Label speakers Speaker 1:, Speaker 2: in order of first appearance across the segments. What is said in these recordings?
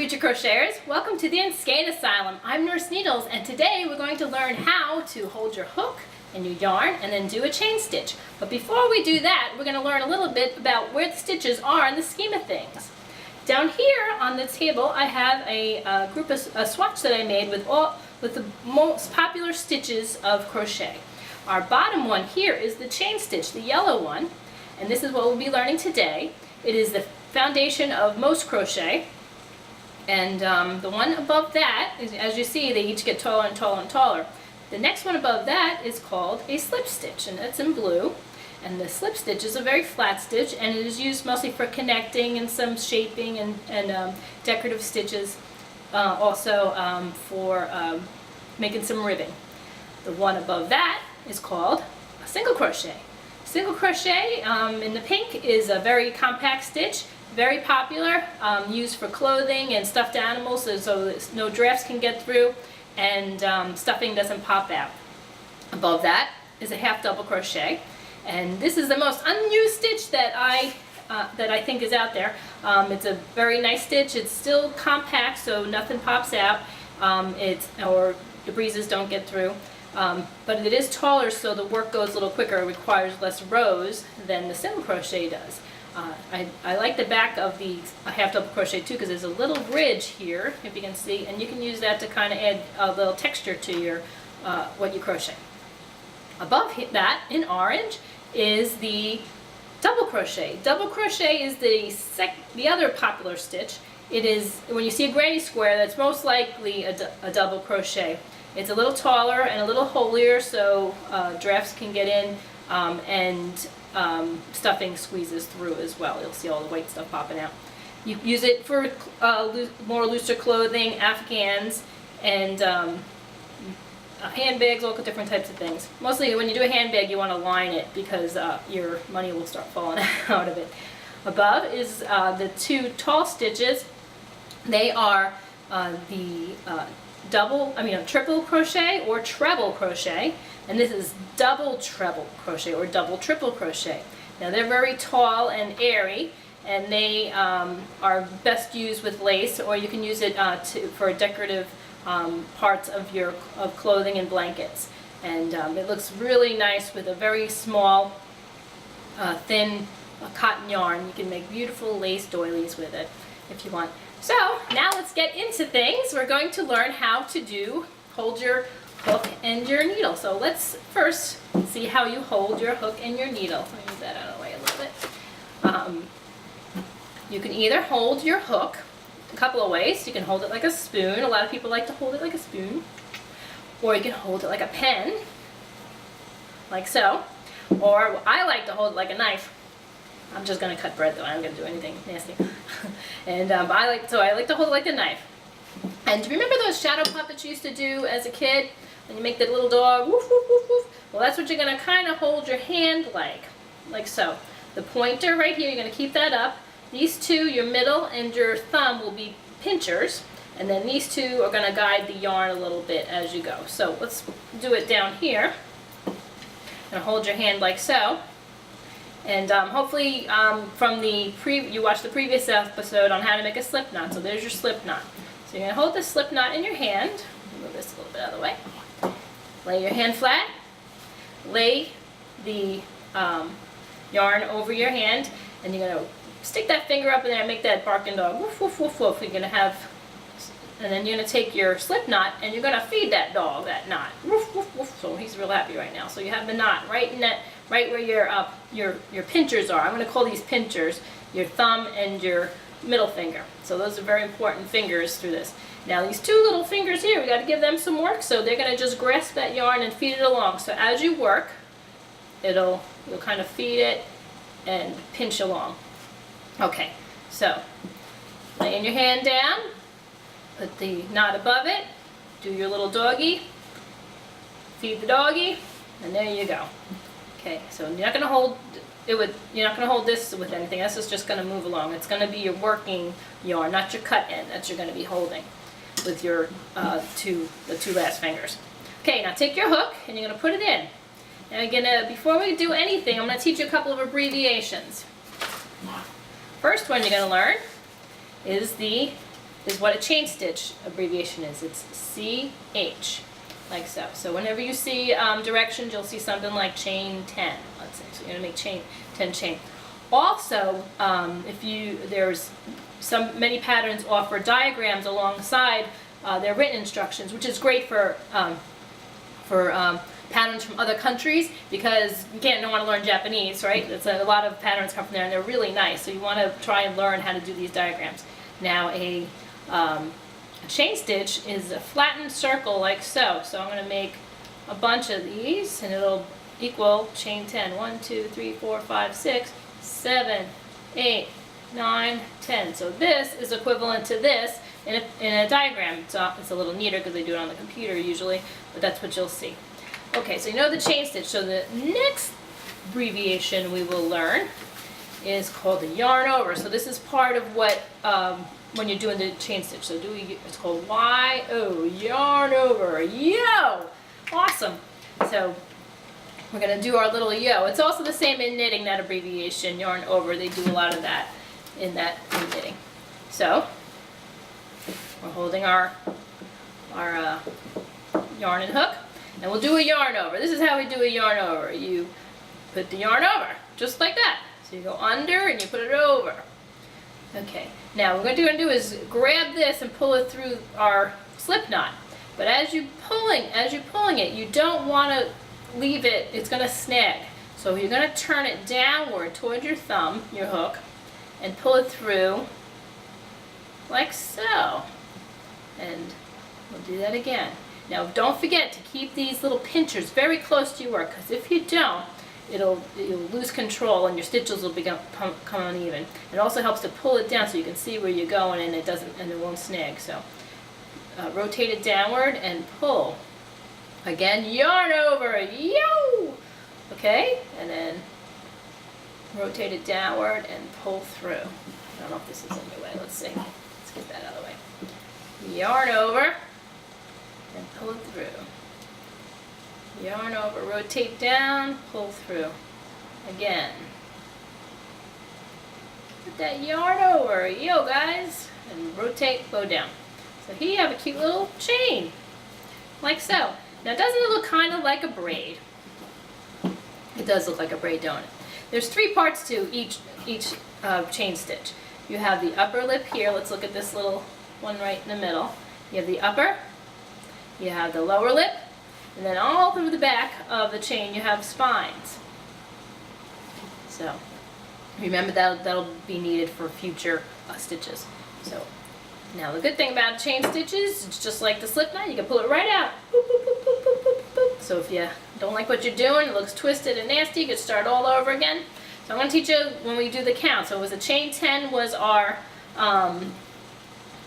Speaker 1: future crocheters, welcome to the Inskein Asylum. I'm Nurse Needles, and today we're going to learn how to hold your hook and your yarn and then do a chain stitch. But before we do that, we're going to learn a little bit about where the stitches are in the scheme of things. Down here on the table I have a swatch that I made with the most popular stitches of crochet. Our bottom one here is the chain stitch, the yellow one, and this is what we'll be learning today. It is the foundation of most crochet. And the one above that, as you see, they each get taller and taller and taller. The next one above that is called a slip stitch, and that's in blue. And the slip stitch is a very flat stitch, and it is used mostly for connecting and some shaping and decorative stitches, also for making some ribbing. The one above that is called a single crochet. Single crochet in the pink is a very compact stitch. Very popular, used for clothing and stuffed animals, so no drafts can get through and stuffing doesn't pop out. Above that is a half double crochet, and this is the most unused stitch that I think is out there. It's a very nice stitch. It's still compact, so nothing pops out, or the breezes don't get through. But it is taller, so the work goes a little quicker. It requires less rows than the single crochet does. I like the back of the half double crochet too, because there's a little ridge here, if you can see, and you can use that to kind of add a little texture to your what you crochet. Above that, in orange, is the double crochet. Double crochet is the other popular stitch. It is, when you see a granny square, that's most likely a double crochet. It's a little taller and a little holier, so drafts can get in and stuffing squeezes through as well. You'll see all the white stuff popping out. You use it for more looser clothing, afghans, and handbags, all different types of things. Mostly when you do a handbag you want to line it because your money will start falling out of it. Above is the two tall stitches. They are triple crochet or treble crochet, and this is double treble crochet or double triple crochet. Now they're very tall and airy, and they are best used with lace, or you can use it for decorative parts of clothing and blankets. And it looks really nice with a very small, thin cotton yarn. You can make beautiful lace doilies with it if you want. So now let's get into things. We're going to learn how to hold your hook and your needle. So let's first see how you hold your hook and your needle. Let me move that out of the way a little bit. You can either hold your hook a couple of ways. You can hold it like a spoon. A lot of people like to hold it like a spoon. Or you can hold it like a pen, like so. Or I like to hold it like a knife. I'm just going to cut bread though. I'm not going to do anything nasty. And I like to hold it like a knife. And do you remember those shadow puppets you used to do as a kid? When you make that little dog, woof, woof, woof, woof. Well, that's what you're going to kind of hold your hand like so. The pointer right here, you're going to keep that up. These two, your middle and your thumb, will be pinchers. And then these two are going to guide the yarn a little bit as you go. So let's do it down here. And hold your hand like so. And hopefully you watched the previous episode on how to make a slip knot. So there's your slip knot. So you're going to hold the slip knot in your hand. Move this a little bit out of the way. Lay your hand flat. Lay the yarn over your hand, and you're going to stick that finger up in there and make that barking dog. Woof, woof, woof, woof. You're going to have, and then you're going to take your slip knot and you're going to feed that dog that knot. Woof, woof, woof. So he's real happy right now. So you have the knot right where your pinchers are. I'm going to call these pinchers, your thumb and your middle finger. So those are very important fingers through this. Now these two little fingers here, we got to give them some work, so they're going to just grasp that yarn and feed it along. So as you work, you'll kind of feed it and pinch along. Okay, so laying your hand down, put the knot above it, do your little doggy, feed the doggy, and there you go. Okay, so you're not going to hold this with anything. This is just going to move along. It's going to be your working yarn, not your cut end that you're going to be holding with your the two last fingers. Okay, now take your hook and you're going to put it in. Now before we do anything, I'm going to teach you a couple of abbreviations. First one you're going to learn is the is what a chain stitch abbreviation is. It's CH, like so. So whenever you see directions, you'll see something like chain 10, let's say. So you're going to make chain 10 chain. Also, many patterns offer diagrams alongside their written instructions, which is great for patterns from other countries, because you don't want to learn Japanese, right? A lot of patterns come from there, and they're really nice. So you want to try and learn how to do these diagrams. Now, a chain stitch is a flattened circle like so. So I'm going to make a bunch of these, and it'll equal chain 10. 1, 2, 3, 4, 5, 6, 7, 8, 9, 10. So this is equivalent to this in a diagram. It's a little neater because they do it on the computer usually, but that's what you'll see. Okay, so you know the chain stitch. So the next abbreviation we will learn is called the yarn over. So this is part of what when you're doing the chain stitch. So it's called Y-O, yarn over. Yo! Awesome. So we're going to do our little yo. It's also the same in knitting, that abbreviation, yarn over. They do a lot of that in knitting. So we're holding our yarn and hook, and we'll do a yarn over. This is how we do a yarn over. You put the yarn over, just like that. So you go under and you put it over. Okay, now what we're going to do is grab this and pull it through our slip knot. But as you're pulling it, you don't want to leave it, it's going to snag. So you're going to turn it downward toward your thumb, your hook, and pull it through like so. And we'll do that again. Now don't forget to keep these little pinchers very close to your work, because if you don't, you'll lose control and your stitches will become uneven. It also helps to pull it down so you can see where you're going, and it won't snag. So rotate it downward and pull. Again, yarn over, yo! Okay, and then rotate it downward and pull through. I don't know if this is in the way. Let's see. Let's get that out of the way. Yarn over and pull it through. Yarn over, rotate down, pull through. Again. Put that yarn over, yo guys, and rotate, bow down. So here you have a cute little chain, like so. Now doesn't it look kind of like a braid? It does look like a braid, don't it? There's 3 parts to each chain stitch. You have the upper lip here. Let's look at this little one right in the middle. You have the upper, you have the lower lip, and then all through the back of the chain you have spines. So remember that'll be needed for future stitches. So now the good thing about chain stitches, it's just like the slip knot. You can pull it right out. Boop, boop, boop, boop, boop, boop, boop. So if you don't like what you're doing, it looks twisted and nasty, you can start all over again. So I'm going to teach you when we do the count. So it was a chain 10 was our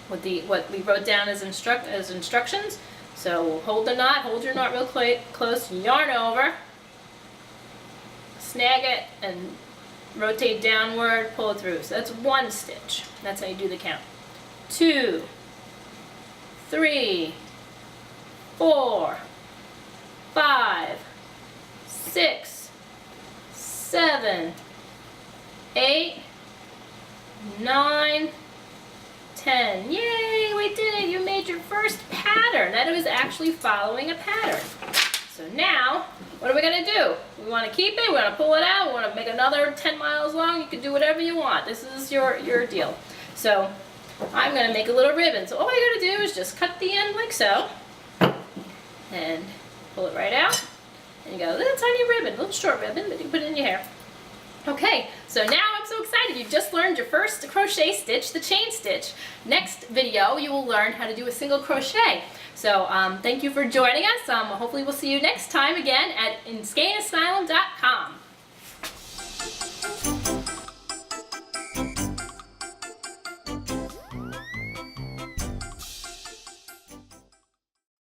Speaker 1: what we wrote down as instructions. So hold the knot, hold your knot real close, yarn over, snag it, and rotate downward, pull it through. So that's 1 stitch. That's how you do the count. 2, 3, 4, 5, 6, 7, 8, 9, 10. Yay, we did it. You made your first pattern. That was actually following a pattern. So now, what are we going to do? We want to keep it, we want to pull it out, we want to make another 10 miles long. You can do whatever you want. This is your deal. So I'm going to make a little ribbon. So all you got to do is just cut the end like so, and pull it right out, and you got a little tiny ribbon, a little short ribbon, but you can put it in your hair. Okay, so now I'm so excited. You just learned your first crochet stitch, the chain stitch. Next video, you will learn how to do a single crochet. So thank you for joining us. Hopefully we'll see you next time again at InskeinAsylum.com.